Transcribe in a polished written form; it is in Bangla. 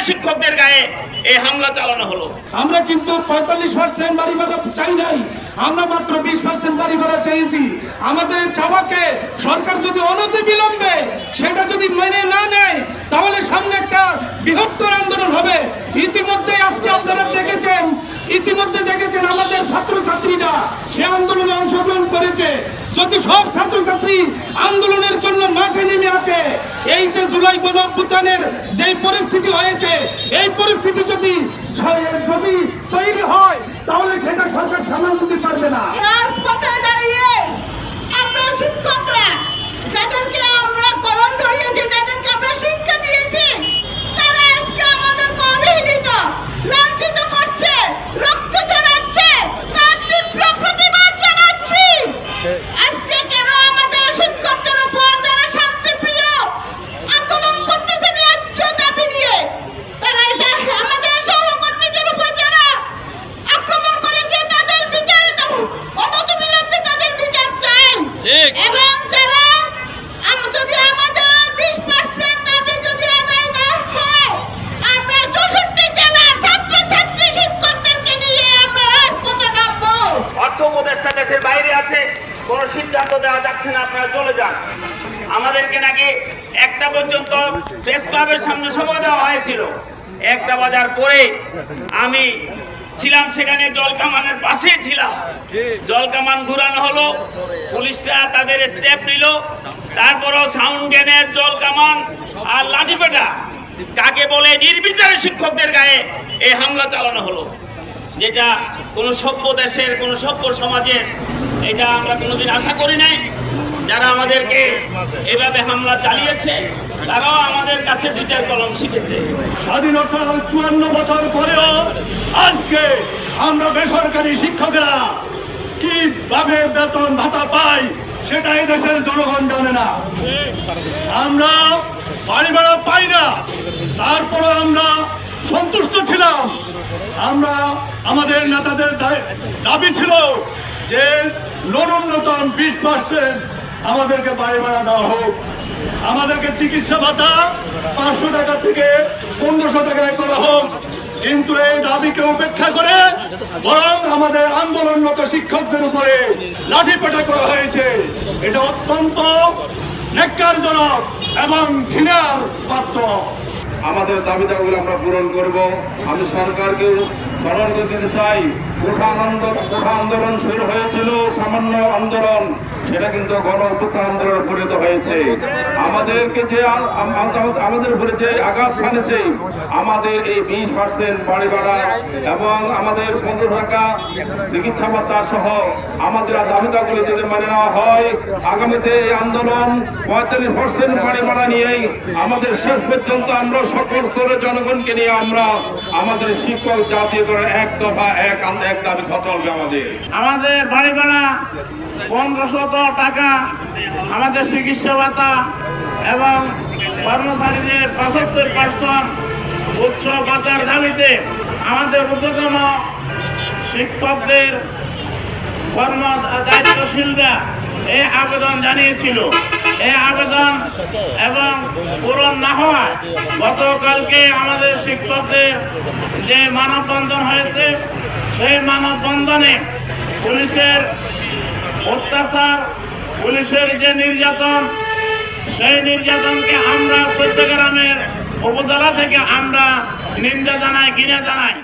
শিক্ষকদের গায়ে এই হামলা চালানো হলো। আমরা কিন্তু 45% বাড়ি ভাড়া চাই নাই, আমরা মাত্র 20% বাড়ি ভাড়া চেয়েছি। আমাদের চাওয়াকে সরকার যদি অনতিবিলম্বে সেটা যদি মেনে না নেয় তাহলে সামনে একটা বৃহত্তর আন্দোলন হবে। ইতিমধ্যে আজকে আপনারা দেখেছেন আমাদের ছাত্রছাত্রীরা সে আন্দোলনে অংশগ্রহণ করেছে। যদি সব ছাত্রছাত্রী আন্দোলনের জন্য মাঠে নেমে আছে, এই যে জুলাই গণঅভ্যুত্থানের যে পরিস্থিতি হয়েছে, এই পরিস্থিতি যদি তৈরি হয় তাহলে সেটা সরকার সামাল দিতে পারবে না। রাজপথে দাঁড়িয়ে আমরা শিক্ষকরা যাদেরকে আমরা কলম ধরিয়েছি, যাদেরকে আমরা শিক্ষা দিয়েছি, তারা আজকে আমাদেরকে অবহেলিত, লাঞ্ছিত করছে, রক্ত ঝরাচ্ছে, তার তীব্র প্রতিবাদ জানাচ্ছি। আজকে কেন আমাদের শিক্ষকদের উপর যারা শান্তিপ্রিয় আন্দোলন করতেছে ন্যায্য দাবি নিয়ে, তারা আমাদের সহকর্মীদের উপর যারা আক্রমণ করেছে তাদের বিচার অনতিবিলম্বে তাদের বিচার চাই। এবং যারা যদি আমাদের 20% দাবি যদি আদায় না হয়, আমরা 64 জেলার ছাত্রছাত্রী শিক্ষকদেরকে নিয়ে আমরা রাজপথে নামবো। অর্থ উপদেষ্টা দেশের বাইরে আছে, কোনো সিদ্ধান্ত দেওয়া যাচ্ছে না, আপনারা চলে যান। আমাদেরকে নাকি 1টা পর্যন্ত প্রেস ক্লাবের সামনে সভা দেওয়া হয়েছিল। 1টা বাজার পরে আমি ছিলাম সেখানে, জলকামানের পাশে ছিলাম। জলকামান ঘুরানো হলো, পুলিশরা তাদের স্টেপ নিল, তারপরও সাউন্ড গ্রেনেড, জলকামান আর লাঠিপেটা কাকে বলে নির্বিচারে শিক্ষকদের গায়ে এই হামলা চালানো হলো, যেটা কোনো সভ্য দেশের, কোনো সভ্য সমাজের এটা আমরা কোনোদিন আশা করি নাই। যারা আমাদেরকে এভাবে হামলা চালিয়েছে তারাও আমাদের কাছে বিচার কলম শিখেছে। স্বাধীনতার 54 বছর পরেও আজকে আমরা বেসরকারি শিক্ষকরা কিভাবে বেতন ভাতা পাই সেটা এই দেশের জনগণ জানে না। আমরা বাড়ি ভাড়া পাই না, তারপরে আমরা সন্তুষ্ট ছিলাম। আমরা আমাদের নেতাদের দাবি ছিল যে ন্যূনতম 20% আমাদেরকে বাড়ি ভাড়া দেওয়া হোক, আমাদেরকে চিকিৎসা ভাতা 500 টাকা থেকে 1500 টাকায় করা হোক। কিন্তু এই দাবিকে উপেক্ষা করে বরং আমাদের আন্দোলনরত শিক্ষকদের উপরে লাঠিপেটা করা হয়েছে। এটা অত্যন্ত ন্যাক্কারজনক এবং ঘৃণার পাত্র। আমাদের দাবি দাবিগুলো আমরা পূরণ করব। আমি সরকারকেও স্মরণ করে দিতে চাই, কোঠা আন্দোলন শুরু হয়েছিল সামান্য আন্দোলন, সেটা কিন্তু গণ অভ্যুত্থান আন্দোলনে পরিণত হয়েছে। আমাদেরকে যে আমাদের উপরে যে আঘাত হানেছে, আমাদের এই 20% বাড়ি ভাড়া এবং আমাদের 15 টাকা চিকিৎসা ভাতা সহ আমাদের দাবিদাগুলি যদি মেনে নেওয়া হয়, আগামীতে এই আন্দোলন 45% বাড়ি ভাড়া নিয়েই আমাদের শেষ পর্যন্ত আমরা সকল স্তরের জনগণকে নিয়ে আমরা আমাদের শিক্ষক জাতীয়করণ এক দফা এক দাবি চলবে। আমাদের বাড়ি ভাড়া 1500 টাকা, আমাদের চিকিৎসা ভাতা এবং কর্মচারীদের 75% উচ্চ ভাতার দাবিতে আমাদের ঊর্ধ্বতন শিক্ষকদের কর্ম দায়িত্বশীলরা এই আবেদন জানিয়েছিল। এই আবেদন এবং পূরণ না হওয়ায় গতকালকে আমাদের শিক্ষকদের যে মানববন্ধন হয়েছে, সেই মানববন্ধনে পুলিশের অত্যাচার, পুলিশের যে নির্যাতন, সেই নির্যাতনকে আমরা চৌদ্দগ্রামের উপজেলা থেকে আমরা নিন্দা জানাই, ঘৃণা জানাই।